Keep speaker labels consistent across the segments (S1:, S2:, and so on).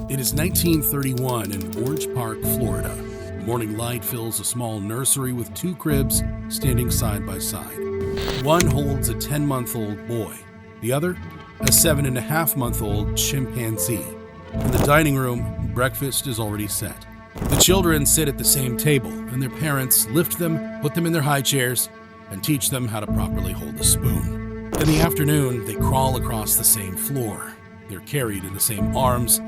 S1: It is 1931 in Orange Park, Florida. Morning light fills a small nursery with two cribs standing side by side. One holds a 10-month-old boy, the other, a 7.5-month-old chimpanzee. In the dining room, breakfast is already set. The children sit at the same table, and their parents lift them, put them in their high chairs, and teach them how to properly hold a spoon. In the afternoon, they crawl across the same floor. They're carried in the same arms,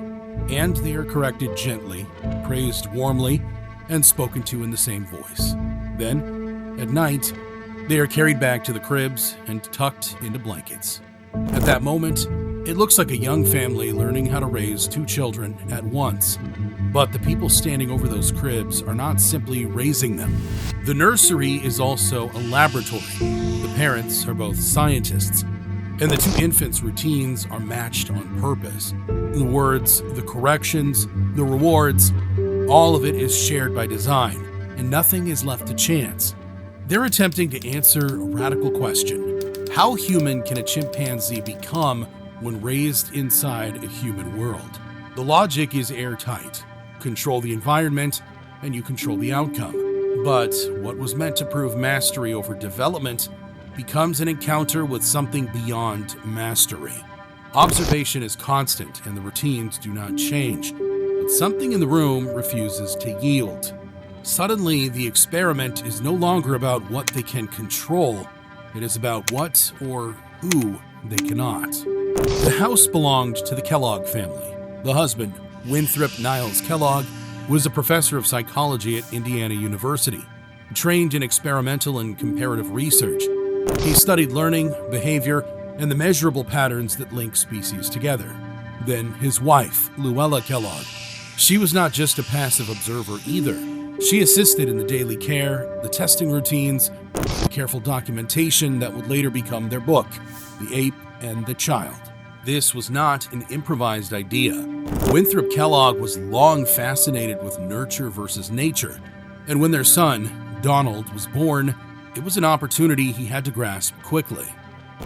S1: and they are corrected gently, praised warmly, and spoken to in the same voice. Then, at night, they are carried back to the cribs and tucked into blankets. At that moment, it looks like a young family learning how to raise two children at once. But the people standing over those cribs are not simply raising them. The nursery is also a laboratory. The parents are both scientists, and the two infants' routines are matched on purpose. The words, the corrections, the rewards, all of it is shared by design, and nothing is left to chance. They're attempting to answer a radical question. How human can a chimpanzee become when raised inside a human world? The logic is airtight. Control the environment, and you control the outcome. But what was meant to prove mastery over development becomes an encounter with something beyond mastery. Observation is constant, and the routines do not change. But something in the room refuses to yield. Suddenly, the experiment is no longer about what they can control. It is about what or who they cannot. The house belonged to the Kellogg family. The husband, Winthrop Niles Kellogg, was a professor of psychology at Indiana University, trained in experimental and comparative research. He studied learning, behavior, and the measurable patterns that link species together. Then his wife, Luella Kellogg. She was not just a passive observer either. She assisted in the daily care, the testing routines, the careful documentation that would later become their book, The Ape and the Child. This was not an improvised idea. Winthrop Kellogg was long fascinated with nurture versus nature, and when their son, Donald, was born, it was an opportunity he had to grasp quickly.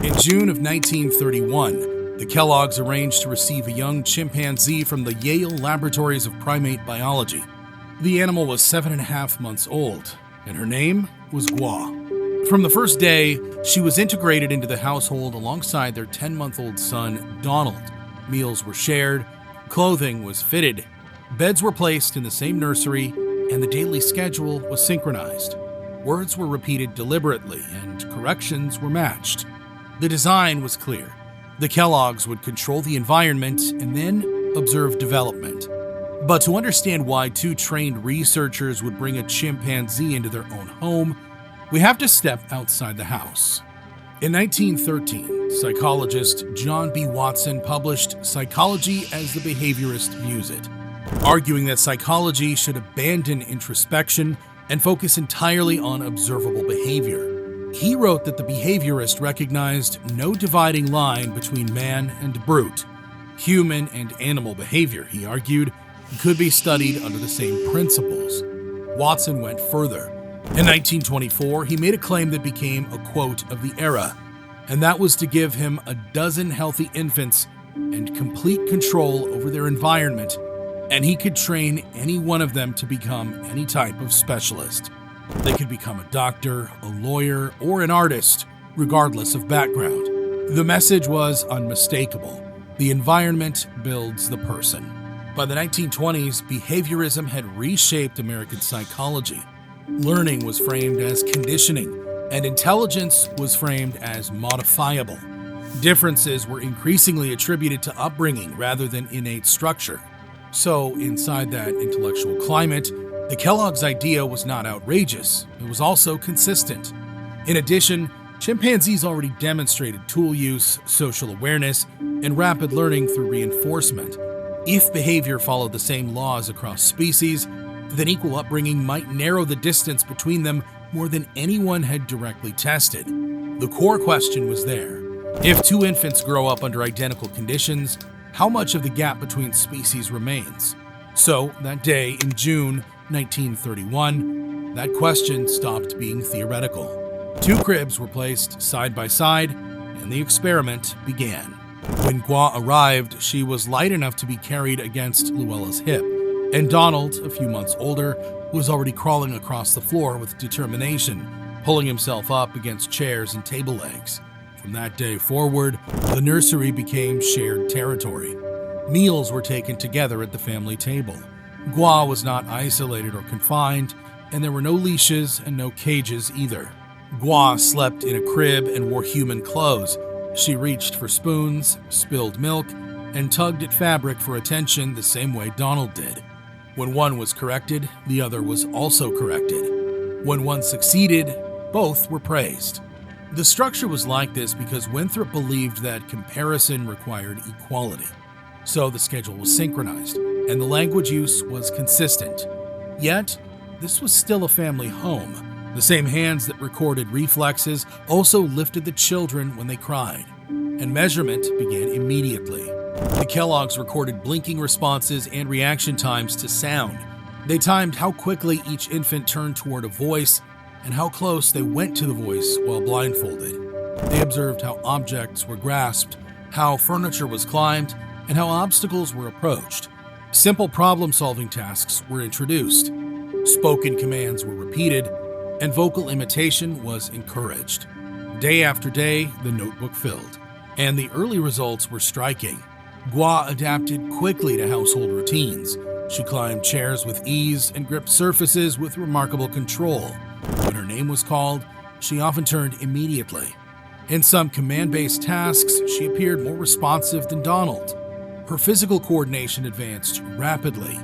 S1: In June of 1931, the Kelloggs arranged to receive a young chimpanzee from the Yale Laboratories of Primate Biology. The animal was 7.5 months old, and her name was Gua. From the first day, she was integrated into the household alongside their 10-month-old son, Donald. Meals were shared, clothing was fitted, beds were placed in the same nursery, and the daily schedule was synchronized. Words were repeated deliberately, and corrections were matched. The design was clear. The Kelloggs would control the environment and then observe development. But to understand why two trained researchers would bring a chimpanzee into their own home, we have to step outside the house. In 1913, psychologist John B. Watson published Psychology as the Behaviorist Views It, arguing that psychology should abandon introspection and focus entirely on observable behavior. He wrote that the behaviorist recognized no dividing line between man and brute. Human and animal behavior, he argued, could be studied under the same principles. Watson went further. In 1924, he made a claim that became a quote of the era, and that was to give him a dozen healthy infants and complete control over their environment, and he could train any one of them to become any type of specialist. They could become a doctor, a lawyer, or an artist, regardless of background. The message was unmistakable. The environment builds the person. By the 1920s, behaviorism had reshaped American psychology. Learning was framed as conditioning, and intelligence was framed as modifiable. Differences were increasingly attributed to upbringing rather than innate structure. So, inside that intellectual climate, the Kellogg's idea was not outrageous. It was also consistent. In addition, chimpanzees already demonstrated tool use, social awareness, and rapid learning through reinforcement. If behavior followed the same laws across species, then equal upbringing might narrow the distance between them more than anyone had directly tested. The core question was there. If two infants grow up under identical conditions, how much of the gap between species remains? So, that day in June 1931, that question stopped being theoretical. Two cribs were placed side by side, and the experiment began. When Gua arrived, she was light enough to be carried against Luella's hip, and Donald, a few months older, was already crawling across the floor with determination, pulling himself up against chairs and table legs. From that day forward, the nursery became shared territory. Meals were taken together at the family table. Gua was not isolated or confined, and there were no leashes and no cages either. Gua slept in a crib and wore human clothes. She reached for spoons, spilled milk, and tugged at fabric for attention the same way Donald did. When one was corrected, the other was also corrected. When one succeeded, both were praised. The structure was like this because Winthrop believed that comparison required equality. So the schedule was synchronized, and the language use was consistent. Yet, this was still a family home. The same hands that recorded reflexes also lifted the children when they cried, and measurement began immediately. The Kellogg's recorded blinking responses and reaction times to sound. They timed how quickly each infant turned toward a voice and how close they went to the voice while blindfolded. They observed how objects were grasped, how furniture was climbed, and how obstacles were approached. Simple problem-solving tasks were introduced. Spoken commands were repeated, and vocal imitation was encouraged. Day after day, the notebook filled, and the early results were striking. Gua adapted quickly to household routines. She climbed chairs with ease and gripped surfaces with remarkable control. When her name was called, she often turned immediately. In some command-based tasks, she appeared more responsive than Donald. Her physical coordination advanced rapidly,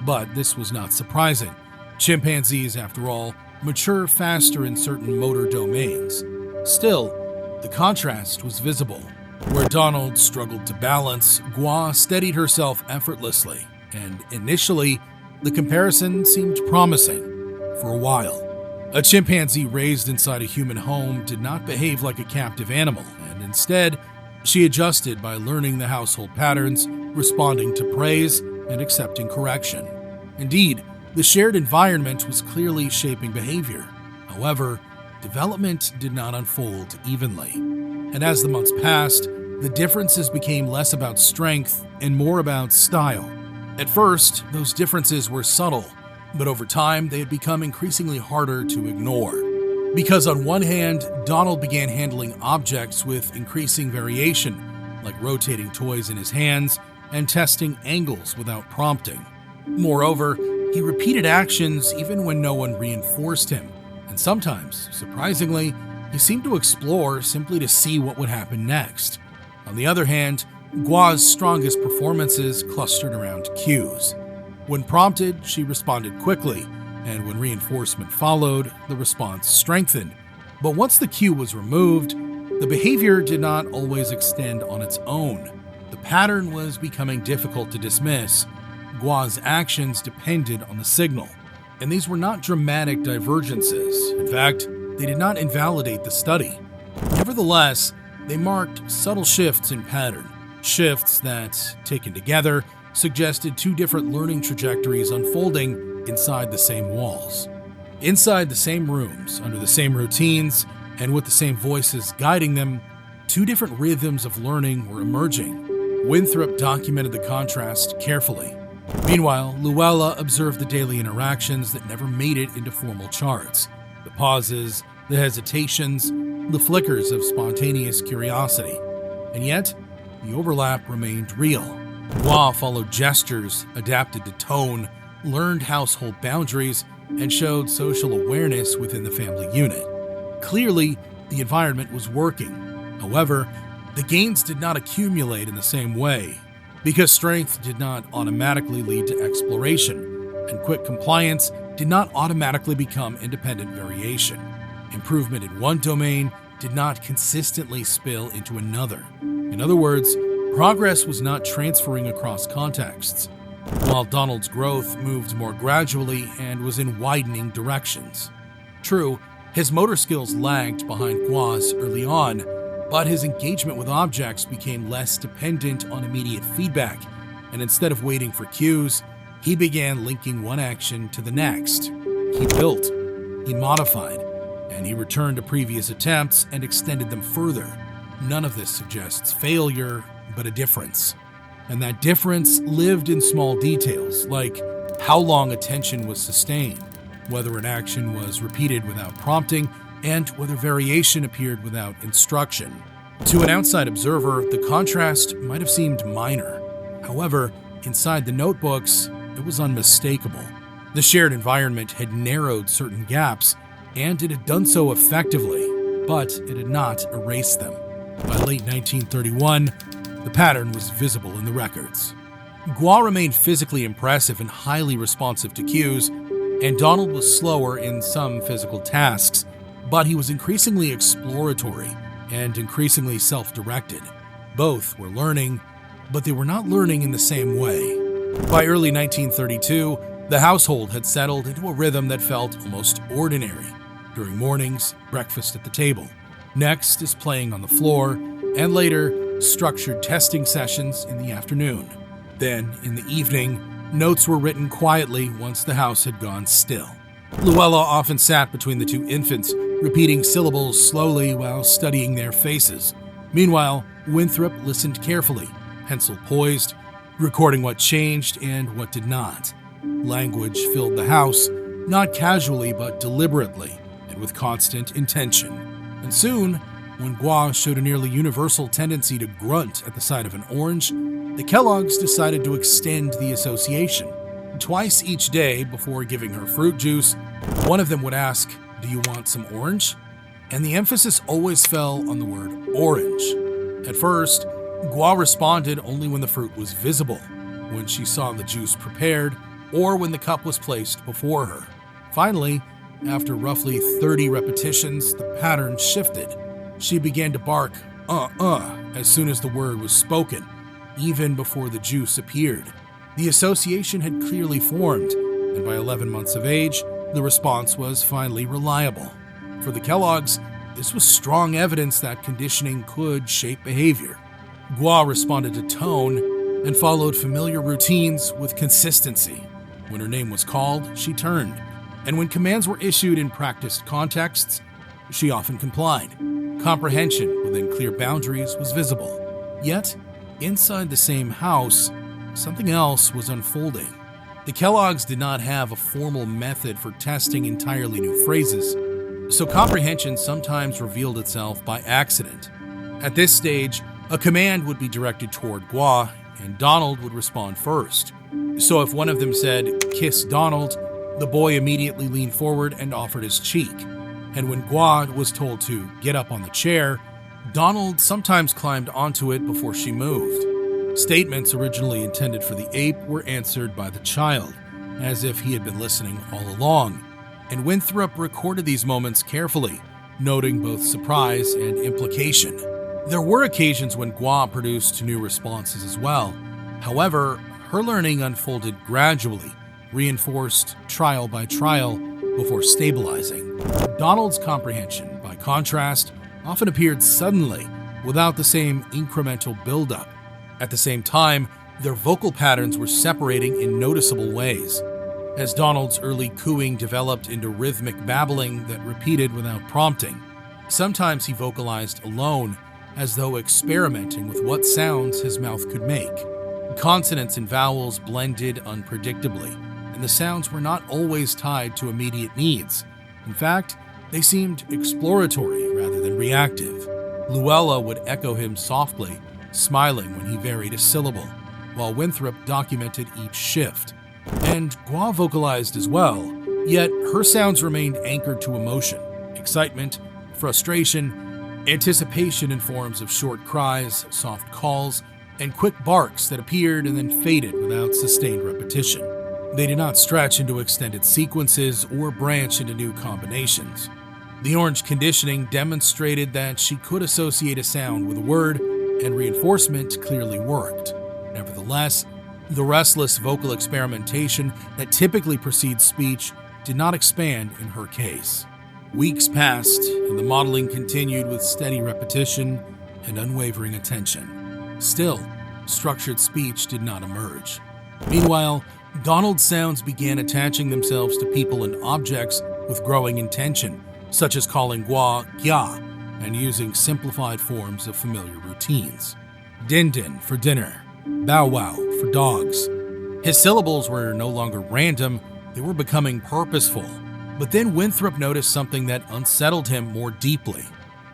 S1: but this was not surprising. Chimpanzees, after all, mature faster in certain motor domains. Still, the contrast was visible. Where Donald struggled to balance, Gua steadied herself effortlessly, and initially, the comparison seemed promising. For a while, a chimpanzee raised inside a human home did not behave like a captive animal, and instead, she adjusted by learning the household patterns, responding to praise, and accepting correction. Indeed, the shared environment was clearly shaping behavior. However, development did not unfold evenly. And as the months passed, the differences became less about strength and more about style. At first, those differences were subtle, but over time they had become increasingly harder to ignore. Because on one hand, Donald began handling objects with increasing variation, like rotating toys in his hands and testing angles without prompting. Moreover, he repeated actions even when no one reinforced him, and sometimes, surprisingly, he seemed to explore simply to see what would happen next. On the other hand, Gua's strongest performances clustered around cues. When prompted, she responded quickly, and when reinforcement followed, the response strengthened. But once the cue was removed, the behavior did not always extend on its own. The pattern was becoming difficult to dismiss. Gua's actions depended on the signal, and these were not dramatic divergences. In fact, they did not invalidate the study. Nevertheless, they marked subtle shifts in pattern, shifts that, taken together, suggested two different learning trajectories unfolding inside the same walls. Inside the same rooms, under the same routines, and with the same voices guiding them, two different rhythms of learning were emerging. Winthrop documented the contrast carefully. Meanwhile, Luella observed the daily interactions that never made it into formal charts. The pauses, the hesitations, the flickers of spontaneous curiosity. And yet, the overlap remained real. Gua followed gestures, adapted to tone, learned household boundaries, and showed social awareness within the family unit. Clearly, the environment was working. However, the gains did not accumulate in the same way, because strength did not automatically lead to exploration, and quick compliance did not automatically become independent variation. Improvement in one domain did not consistently spill into another. In other words, progress was not transferring across contexts, while Donald's growth moved more gradually and was in widening directions. True, his motor skills lagged behind Gua's early on, but his engagement with objects became less dependent on immediate feedback, and instead of waiting for cues, he began linking one action to the next. He built, he modified, and he returned to previous attempts and extended them further. None of this suggests failure, but a difference. And that difference lived in small details, like how long attention was sustained, whether an action was repeated without prompting, and whether variation appeared without instruction. To an outside observer, the contrast might have seemed minor. However, inside the notebooks, it was unmistakable. The shared environment had narrowed certain gaps, and it had done so effectively, but it had not erased them. By late 1931, the pattern was visible in the records. Gua remained physically impressive and highly responsive to cues, and Donald was slower in some physical tasks, but he was increasingly exploratory and increasingly self-directed. Both were learning, but they were not learning in the same way. By early 1932, the household had settled into a rhythm that felt almost ordinary. During mornings, breakfast at the table. Next is playing on the floor, and later, structured testing sessions in the afternoon. Then, in the evening, notes were written quietly once the house had gone still. Luella often sat between the two infants, repeating syllables slowly while studying their faces. Meanwhile, Winthrop listened carefully, pencil poised, recording what changed and what did not. Language filled the house, not casually but deliberately, and with constant intention. And soon, when Gua showed a nearly universal tendency to grunt at the sight of an orange, the Kellogg's decided to extend the association. Twice each day before giving her fruit juice, one of them would ask, "Do you want some orange?" And the emphasis always fell on the word orange. At first, Gua responded only when the fruit was visible, when she saw the juice prepared, or when the cup was placed before her. Finally, after roughly 30 repetitions, the pattern shifted. She began to bark, as soon as the word was spoken, even before the juice appeared. The association had clearly formed, and by 11 months of age, the response was finally reliable. For the Kellogg's, this was strong evidence that conditioning could shape behavior. Gua responded to tone and followed familiar routines with consistency. When her name was called, she turned, and when commands were issued in practiced contexts, she often complied. Comprehension within clear boundaries was visible. Yet, inside the same house, something else was unfolding. The Kellogg's did not have a formal method for testing entirely new phrases, so comprehension sometimes revealed itself by accident. At this stage, a command would be directed toward Gua, and Donald would respond first. So if one of them said, "Kiss Donald," the boy immediately leaned forward and offered his cheek. And when Gua was told to get up on the chair, Donald sometimes climbed onto it before she moved. Statements originally intended for the ape were answered by the child, as if he had been listening all along. And Winthrop recorded these moments carefully, noting both surprise and implication. There were occasions when Gua produced new responses as well. However, her learning unfolded gradually, reinforced trial by trial before stabilizing. Donald's comprehension, by contrast, often appeared suddenly, without the same incremental buildup. At the same time, their vocal patterns were separating in noticeable ways. As Donald's early cooing developed into rhythmic babbling that repeated without prompting, sometimes he vocalized alone, as though experimenting with what sounds his mouth could make. Consonants and vowels blended unpredictably, and the sounds were not always tied to immediate needs. In fact, they seemed exploratory rather than reactive. Luella would echo him softly, smiling when he varied a syllable, while Winthrop documented each shift. And Gua vocalized as well, yet her sounds remained anchored to emotion, excitement, frustration, anticipation in forms of short cries, soft calls, and quick barks that appeared and then faded without sustained repetition. They did not stretch into extended sequences or branch into new combinations. The orange conditioning demonstrated that she could associate a sound with a word, and reinforcement clearly worked. Nevertheless, the restless vocal experimentation that typically precedes speech did not expand in her case. Weeks passed, and the modeling continued with steady repetition and unwavering attention. Still, structured speech did not emerge. Meanwhile, Donald's sounds began attaching themselves to people and objects with growing intention, such as calling Gua Gya and using simplified forms of familiar routines. din din for dinner, bow wow for dogs. His syllables were no longer random, they were becoming purposeful. But then Winthrop noticed something that unsettled him more deeply.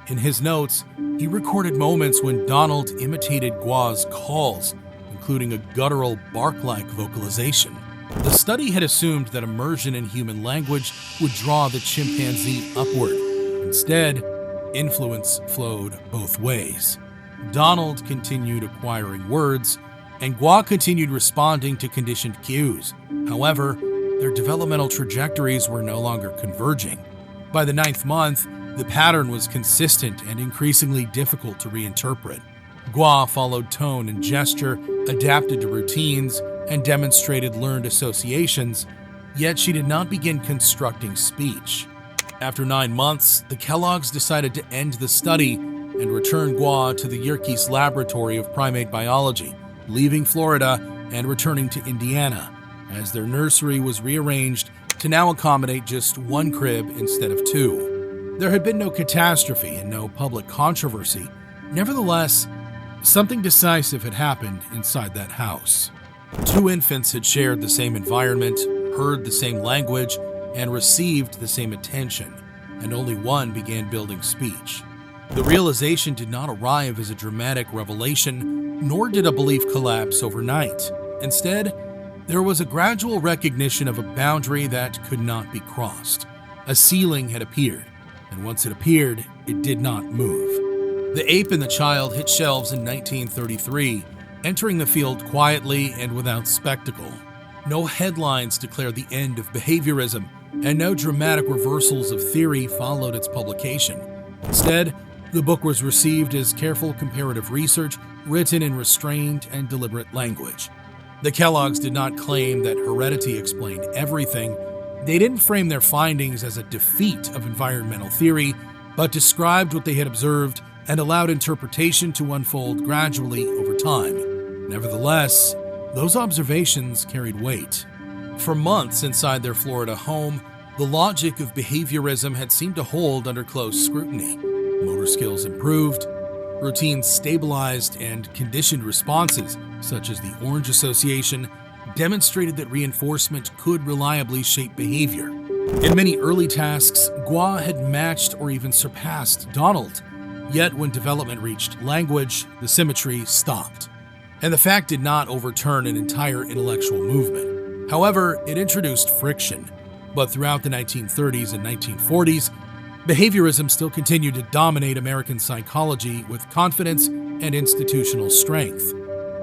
S1: In his notes, he recorded moments when Donald imitated Gua's calls, including a guttural bark-like vocalization. The study had assumed that immersion in human language would draw the chimpanzee upward. Instead, influence flowed both ways. Donald continued acquiring words, and Gua continued responding to conditioned cues. However, their developmental trajectories were no longer converging. By the 9th month, the pattern was consistent and increasingly difficult to reinterpret. Gua followed tone and gesture, adapted to routines, and demonstrated learned associations, yet she did not begin constructing speech. After 9 months, the Kellogg's decided to end the study and return Gua to the Yerkes Laboratory of Primate Biology, leaving Florida and returning to Indiana, as their nursery was rearranged to now accommodate just 1 crib instead of 2. There had been no catastrophe and no public controversy. Nevertheless, something decisive had happened inside that house. 2 infants had shared the same environment, heard the same language, and received the same attention, and only one began building speech. The realization did not arrive as a dramatic revelation, nor did a belief collapse overnight. Instead, there was a gradual recognition of a boundary that could not be crossed. A ceiling had appeared, and once it appeared, it did not move. The Ape and the Child hit shelves in 1933, entering the field quietly and without spectacle. No headlines declared the end of behaviorism, and no dramatic reversals of theory followed its publication. Instead, the book was received as careful comparative research written in restrained and deliberate language. The Kellogg's did not claim that heredity explained everything. They didn't frame their findings as a defeat of environmental theory, but described what they had observed and allowed interpretation to unfold gradually over time. Nevertheless, those observations carried weight. For months inside their Florida home, the logic of behaviorism had seemed to hold under close scrutiny. Motor skills improved, routines stabilized, and conditioned responses, such as the orange association, demonstrated that reinforcement could reliably shape behavior. In many early tasks, Gua had matched or even surpassed Donald. Yet when development reached language, the symmetry stopped. And the fact did not overturn an entire intellectual movement. However, it introduced friction. But throughout the 1930s and 1940s, behaviorism still continued to dominate American psychology with confidence and institutional strength.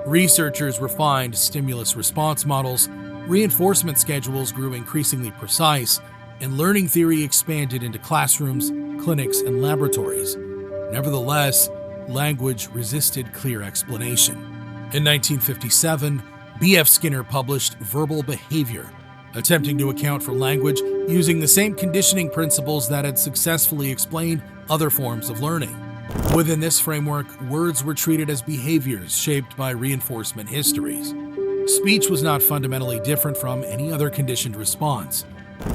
S1: Researchers refined stimulus-response models, reinforcement schedules grew increasingly precise, and learning theory expanded into classrooms, clinics, and laboratories. Nevertheless, language resisted clear explanation. In 1957, B.F. Skinner published Verbal Behavior, attempting to account for language using the same conditioning principles that had successfully explained other forms of learning. Within this framework, words were treated as behaviors shaped by reinforcement histories. Speech was not fundamentally different from any other conditioned response.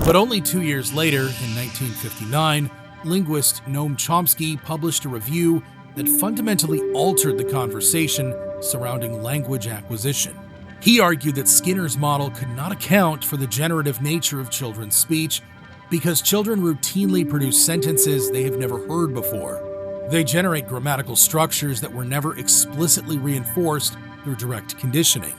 S1: But only 2 years later, in 1959, linguist Noam Chomsky published a review that fundamentally altered the conversation surrounding language acquisition. He argued that Skinner's model could not account for the generative nature of children's speech because children routinely produce sentences they have never heard before. They generate grammatical structures that were never explicitly reinforced through direct conditioning.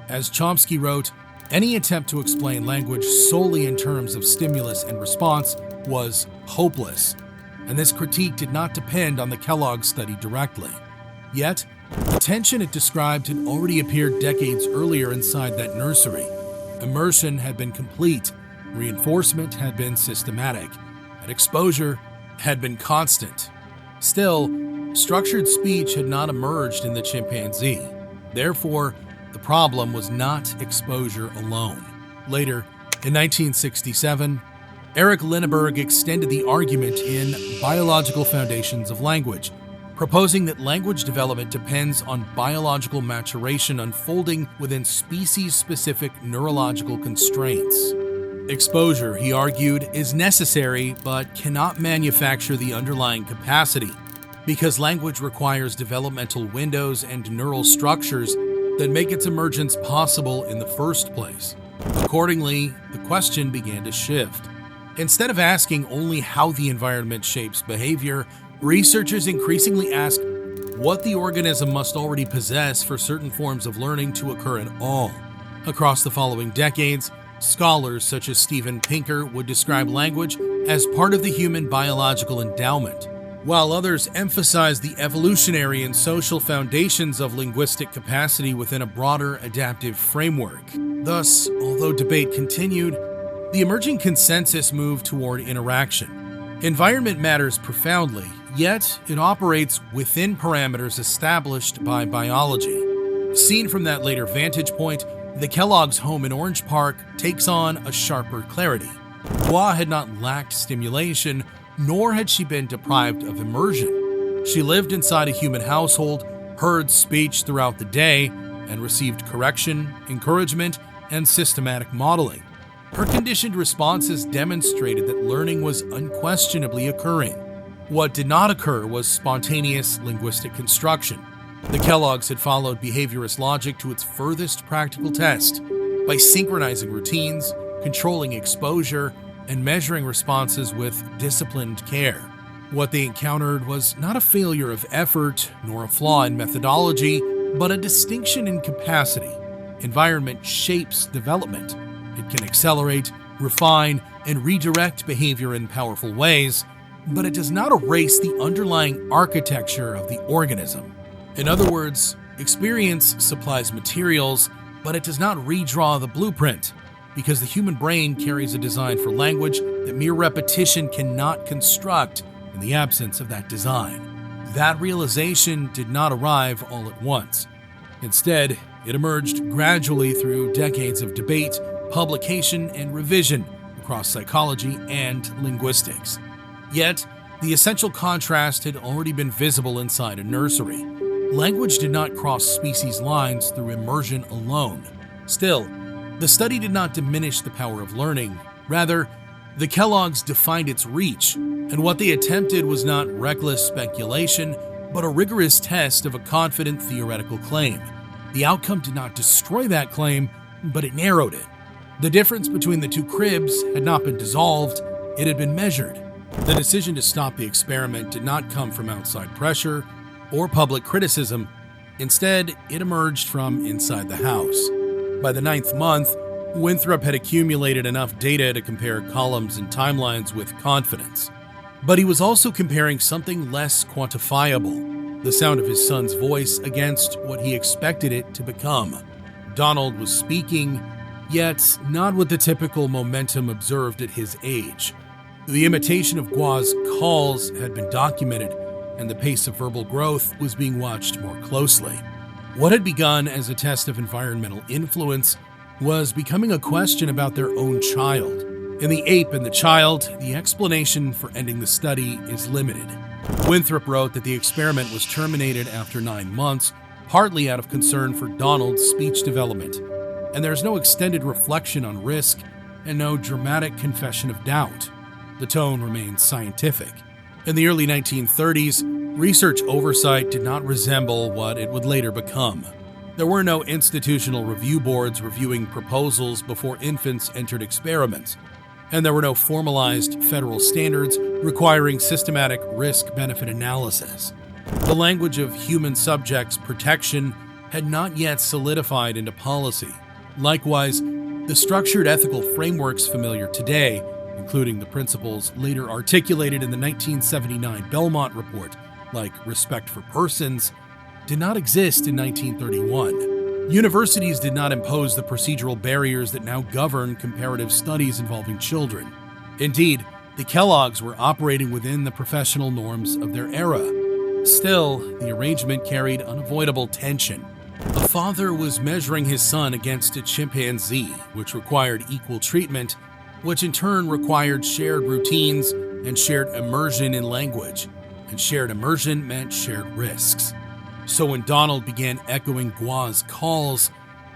S1: As Chomsky wrote, any attempt to explain language solely in terms of stimulus and response was hopeless, and this critique did not depend on the Kellogg study directly. Yet, the tension it described had already appeared decades earlier inside that nursery. Immersion had been complete, reinforcement had been systematic, and exposure had been constant. Still, structured speech had not emerged in the chimpanzee. Therefore, the problem was not exposure alone. Later, in 1967, Eric Linneberg extended the argument in Biological Foundations of Language, proposing that language development depends on biological maturation unfolding within species-specific neurological constraints. Exposure, he argued, is necessary but cannot manufacture the underlying capacity. because language requires developmental windows and neural structures that make its emergence possible in the first place. Accordingly, the question began to shift. Instead of asking only how the environment shapes behavior, researchers increasingly ask what the organism must already possess for certain forms of learning to occur at all. Across the following decades, scholars such as Steven Pinker would describe language as part of the human biological endowment, while others emphasize the evolutionary and social foundations of linguistic capacity within a broader adaptive framework. Thus, although debate continued, the emerging consensus moved toward interaction. Environment matters profoundly, yet it operates within parameters established by biology. Seen from that later vantage point, the Kellogg's home in Orange Park takes on a sharper clarity. Gua had not lacked stimulation, nor had she been deprived of immersion. She lived inside a human household, heard speech throughout the day, and received correction, encouragement, and systematic modeling. Her conditioned responses demonstrated that learning was unquestionably occurring. What did not occur was spontaneous linguistic construction. The Kellogg's had followed behaviorist logic to its furthest practical test by synchronizing routines, controlling exposure, and measuring responses with disciplined care. What they encountered was not a failure of effort nor a flaw in methodology, but a distinction in capacity. Environment shapes development. It can accelerate, refine, and redirect behavior in powerful ways, but it does not erase the underlying architecture of the organism. In other words, experience supplies materials, but it does not redraw the blueprint, because the human brain carries a design for language that mere repetition cannot construct in the absence of that design. That realization did not arrive all at once. Instead, it emerged gradually through decades of debate, publication, and revision across psychology and linguistics. Yet, the essential contrast had already been visible inside a nursery. Language did not cross species lines through immersion alone. Still, the study did not diminish the power of learning. Rather, the Kellogg's defined its reach, and what they attempted was not reckless speculation, but a rigorous test of a confident theoretical claim. The outcome did not destroy that claim, but it narrowed it. The difference between the two cribs had not been dissolved, it had been measured. The decision to stop the experiment did not come from outside pressure or public criticism. Instead, it emerged from inside the house. By the 9th month, Winthrop had accumulated enough data to compare columns and timelines with confidence. But he was also comparing something less quantifiable, the sound of his son's voice against what he expected it to become. Donald was speaking, yet not with the typical momentum observed at his age. The imitation of Gua's calls had been documented, and the pace of verbal growth was being watched more closely. What had begun as a test of environmental influence was becoming a question about their own child. In The Ape and the Child, the explanation for ending the study is limited. Winthrop wrote that the experiment was terminated after 9 months, partly out of concern for Donald's speech development, and there is no extended reflection on risk and no dramatic confession of doubt. The tone remains scientific. In the early 1930s, research oversight did not resemble what it would later become. There were no institutional review boards reviewing proposals before infants entered experiments, and there were no formalized federal standards requiring systematic risk-benefit analysis. The language of human subjects' protection had not yet solidified into policy. Likewise, the structured ethical frameworks familiar today, including the principles later articulated in the 1979 Belmont Report, like respect for persons, did not exist in 1931. Universities did not impose the procedural barriers that now govern comparative studies involving children. Indeed, the Kellogg's were operating within the professional norms of their era. Still, the arrangement carried unavoidable tension. A father was measuring his son against a chimpanzee, which required equal treatment, which in turn required shared routines and shared immersion in language. And shared immersion meant shared risks. So when Donald began echoing Gua's calls,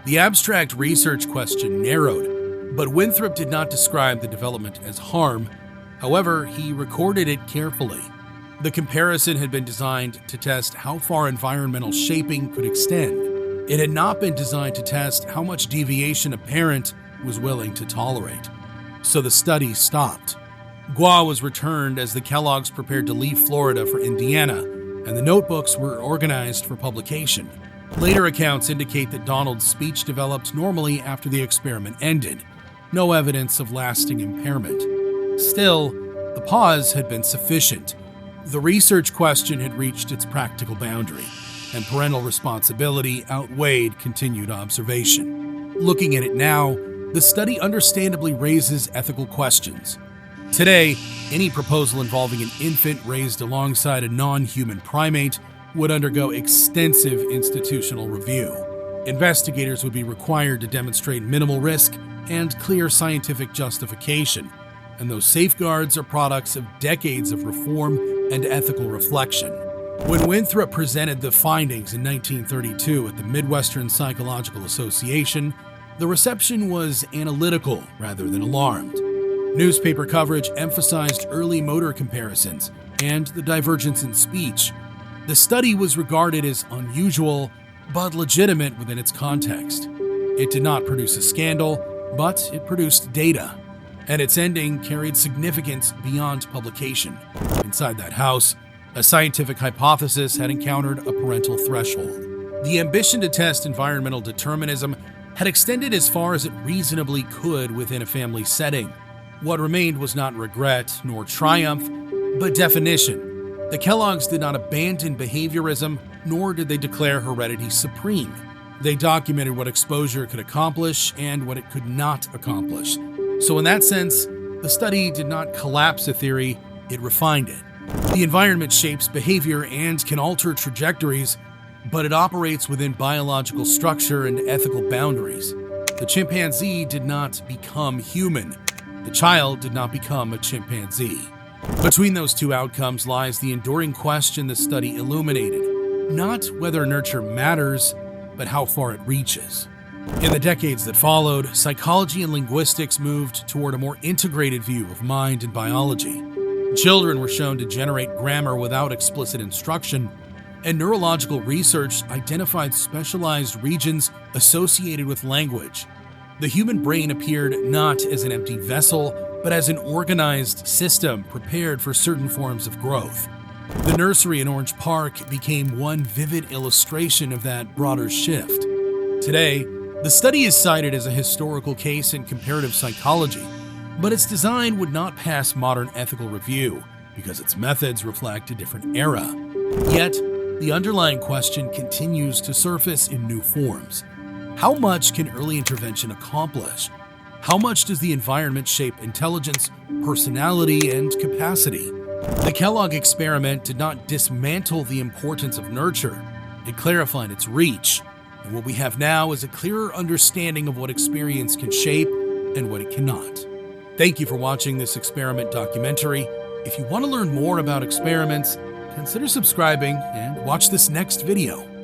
S1: the abstract research question narrowed, but Winthrop did not describe the development as harm. However, he recorded it carefully. The comparison had been designed to test how far environmental shaping could extend. It had not been designed to test how much deviation a parent was willing to tolerate. So the study stopped. Gua was returned as the Kellogg's prepared to leave Florida for Indiana, and the notebooks were organized for publication. Later accounts indicate that Donald's speech developed normally after the experiment ended. No evidence of lasting impairment. Still, the pause had been sufficient. The research question had reached its practical boundary, and parental responsibility outweighed continued observation. Looking at it now, the study understandably raises ethical questions. Today, any proposal involving an infant raised alongside a non-human primate would undergo extensive institutional review. Investigators would be required to demonstrate minimal risk and clear scientific justification, and those safeguards are products of decades of reform and ethical reflection. When Winthrop presented the findings in 1932 at the Midwestern Psychological Association, the reception was analytical rather than alarmed. Newspaper coverage emphasized early motor comparisons and the divergence in speech. The study was regarded as unusual, but legitimate within its context. It did not produce a scandal, but it produced data, and its ending carried significance beyond publication. Inside that house, a scientific hypothesis had encountered a parental threshold. The ambition to test environmental determinism had extended as far as it reasonably could within a family setting. What remained was not regret nor triumph, but definition. The Kellogg's did not abandon behaviorism, nor did they declare heredity supreme. They documented what exposure could accomplish and what it could not accomplish. So in that sense, the study did not collapse a theory, it refined it. The environment shapes behavior and can alter trajectories, but it operates within biological structure and ethical boundaries. The chimpanzee did not become human. The child did not become a chimpanzee. Between those two outcomes lies the enduring question the study illuminated, not whether nurture matters, but how far it reaches. In the decades that followed, psychology and linguistics moved toward a more integrated view of mind and biology. Children were shown to generate grammar without explicit instruction, and neurological research identified specialized regions associated with language. The human brain appeared not as an empty vessel, but as an organized system prepared for certain forms of growth. The nursery in Orange Park became one vivid illustration of that broader shift. Today, the study is cited as a historical case in comparative psychology, but its design would not pass modern ethical review because its methods reflect a different era. Yet, the underlying question continues to surface in new forms. How much can early intervention accomplish? How much does the environment shape intelligence, personality, and capacity? The Kellogg experiment did not dismantle the importance of nurture. It clarified its reach. And what we have now is a clearer understanding of what experience can shape and what it cannot. Thank you for watching this experiment documentary. If you want to learn more about experiments, consider subscribing and watch this next video.